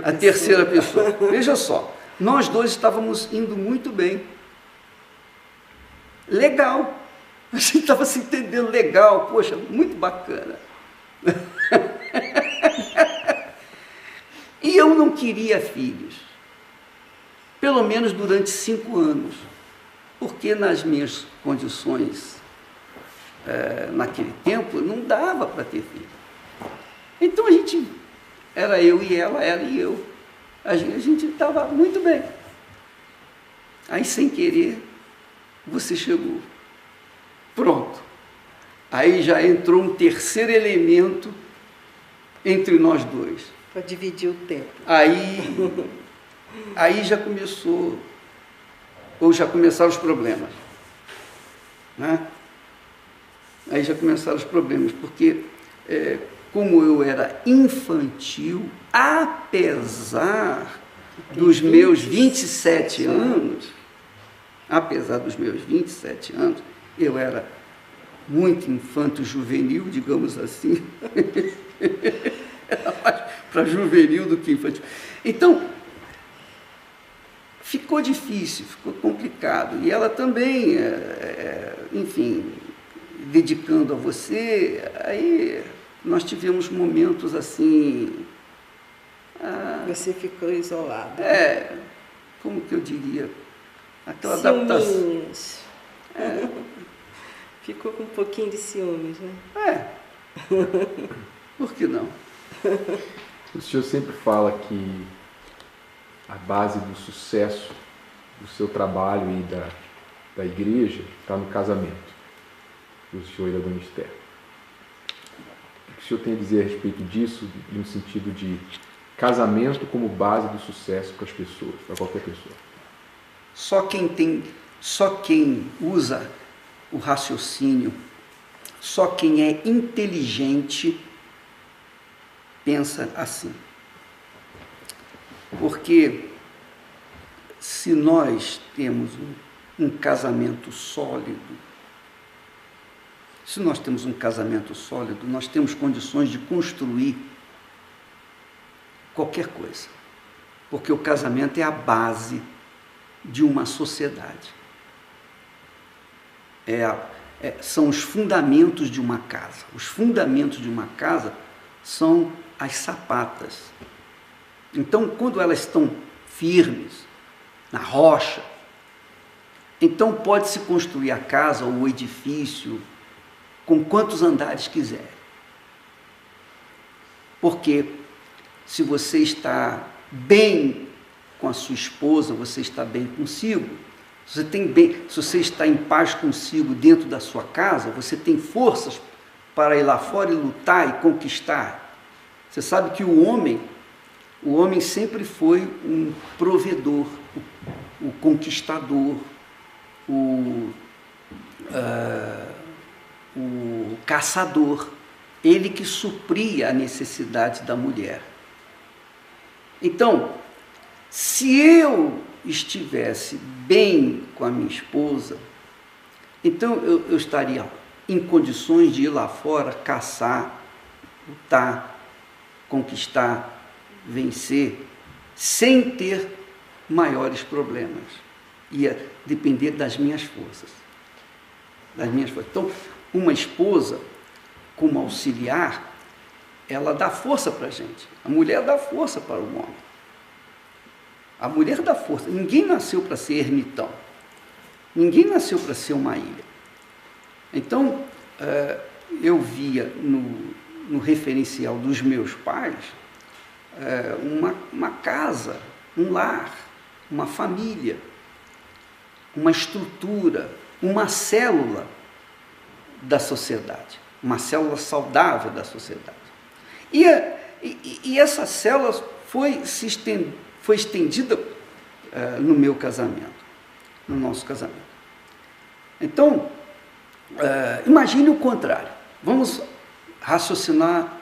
A terceira pessoa. Veja só, nós dois estávamos indo muito bem. Legal. A gente estava se entendendo legal. Poxa, muito bacana. E eu não queria filhos. Pelo menos durante 5 anos. Porque nas minhas condições, naquele tempo, não dava para ter filho. Então a gente, era eu e ela e eu. A gente estava muito bem. Aí, sem querer, você chegou. Pronto. Aí já entrou um terceiro elemento entre nós dois. Para dividir o tempo. Aí já começou, ou já começaram os problemas. Né? Aí já começaram os problemas, porque como eu era infantil, apesar dos meus 27 anos, eu era muito infanto-juvenil, digamos assim. Era mais para juvenil do que infantil. Então, ficou difícil, ficou complicado. E ela também, enfim, dedicando a você, aí nós tivemos momentos assim... Você ficou isolado. Como que eu diria? Aquela ciúmes. Adaptação. Ficou com um pouquinho de ciúmes, né? Por que não? O senhor sempre fala que a base do sucesso do seu trabalho e da igreja está no casamento, do senhor e da dona Esther. O que o senhor tem a dizer a respeito disso, no sentido de casamento como base do sucesso para as pessoas, para qualquer pessoa? Só quem usa o raciocínio, só quem é inteligente pensa assim. Porque se nós temos um casamento sólido, nós temos condições de construir qualquer coisa. Porque o casamento é a base de uma sociedade. São os fundamentos de uma casa. Os fundamentos de uma casa são as sapatas. Então, quando elas estão firmes, na rocha, então pode-se construir a casa ou o edifício com quantos andares quiser. Porque se você está bem com a sua esposa, você está bem consigo. Se você está em paz consigo dentro da sua casa, você tem forças para ir lá fora e lutar e conquistar. Você sabe que o homem sempre foi um provedor, o conquistador, o caçador. Ele que supria a necessidade da mulher. Então, se eu estivesse bem com a minha esposa, então eu estaria em condições de ir lá fora, caçar, lutar, conquistar, vencer, sem ter maiores problemas. Ia depender das minhas forças. Então, uma esposa, como auxiliar, ela dá força para a gente. A mulher dá força para o homem. A mulher dá força. Ninguém nasceu para ser ermitão. Ninguém nasceu para ser uma ilha. Então, eu via no referencial dos meus pais uma casa, um lar, uma família, uma estrutura, uma célula da sociedade, uma célula saudável da sociedade. E essa célula foi estendida no meu casamento, no nosso casamento. Então, imagine o contrário. Vamos raciocinar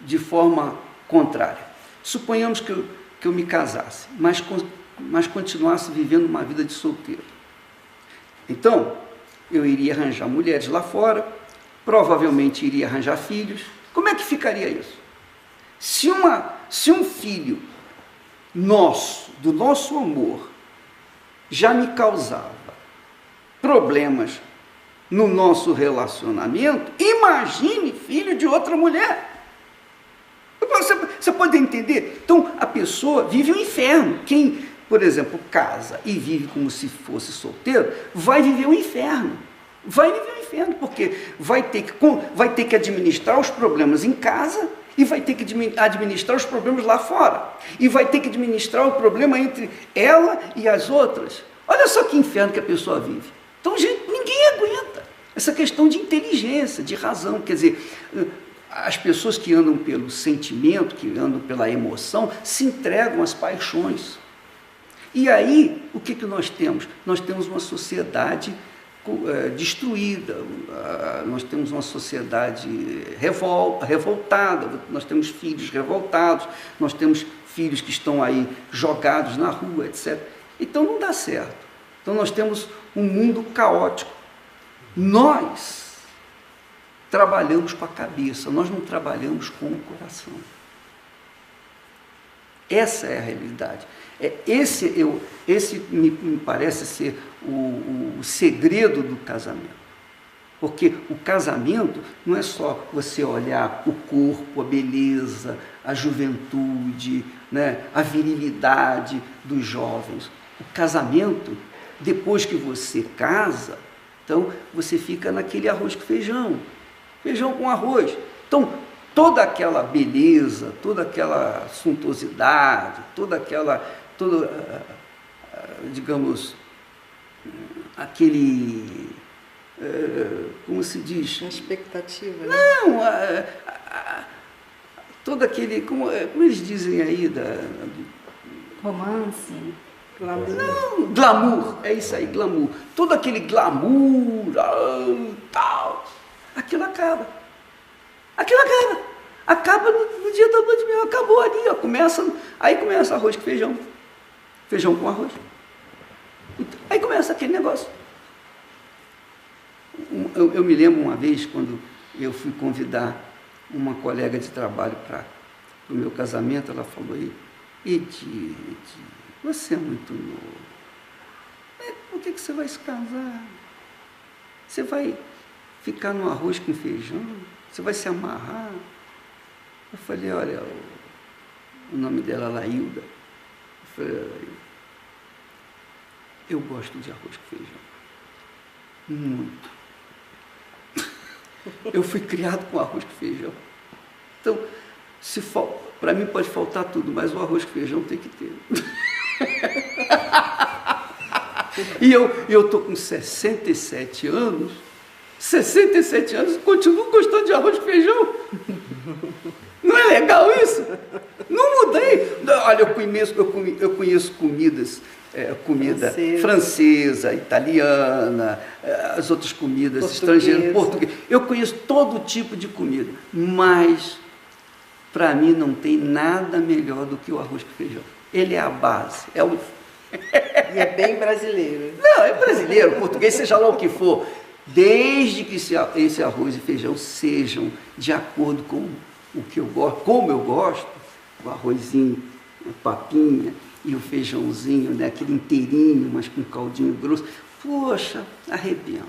de forma contrária. Suponhamos que eu me casasse, mas continuasse vivendo uma vida de solteiro. Então, eu iria arranjar mulheres lá fora, provavelmente iria arranjar filhos. Como é que ficaria isso? Se um filho do nosso amor, já me causava problemas no nosso relacionamento, imagine filho de outra mulher. Você pode entender? Então, a pessoa vive um inferno. Quem, por exemplo, casa e vive como se fosse solteiro, vai viver um inferno. Vai viver um inferno, porque vai ter que administrar os problemas em casa e vai ter que administrar os problemas lá fora. E vai ter que administrar o problema entre ela e as outras. Olha só que inferno que a pessoa vive. Então, gente, ninguém aguenta essa questão de inteligência, de razão. Quer dizer, as pessoas que andam pelo sentimento, que andam pela emoção, se entregam às paixões. E aí, o que nós temos? Nós temos uma sociedade destruída, nós temos uma sociedade revoltada, nós temos filhos revoltados, nós temos filhos que estão aí jogados na rua, etc. Então não dá certo. Então nós temos um mundo caótico. Nós trabalhamos com a cabeça, nós não trabalhamos com o coração. Essa é a realidade. Esse me parece ser o segredo do casamento. Porque o casamento não é só você olhar o corpo, a beleza, a juventude, né, a virilidade dos jovens. O casamento, depois que você casa, então você fica naquele arroz com feijão. Feijão com arroz. Então, toda aquela beleza, toda aquela suntuosidade, digamos, aquele, como se diz? A expectativa, né? Não, todo aquele, como eles dizem aí, romance, glamour. Não, glamour, é isso aí, glamour. Todo aquele glamour, tal, aquilo acaba. Acaba no dia da lua de mel, acabou ali, ó, aí começa arroz com feijão. Feijão com arroz. Aí começa aquele negócio. Eu me lembro uma vez, quando eu fui convidar uma colega de trabalho para o meu casamento, ela falou, Edi, você é muito novo. Por que você vai se casar? Você vai ficar no arroz com feijão? Você vai se amarrar? Eu falei, olha, o nome dela é Laílda. Eu falei, eu gosto de arroz com feijão. Muito. Eu fui criado com arroz com feijão. Então, para mim pode faltar tudo, mas o arroz com feijão tem que ter. E eu estou com 67 anos, e continuo gostando de arroz com feijão. Não é legal isso? Não mudei. Olha, eu conheço comidas, comida francesa, italiana, as outras comidas estrangeiras, português. Eu conheço todo tipo de comida, mas para mim não tem nada melhor do que o arroz com feijão. Ele é a base. E é bem brasileiro. Não, é brasileiro, português, seja lá o que for. Desde que esse arroz e feijão sejam de acordo com o que eu gosto, como eu gosto, o arrozinho, a papinha e o feijãozinho, né, aquele inteirinho, mas com caldinho grosso, poxa, arrebenta.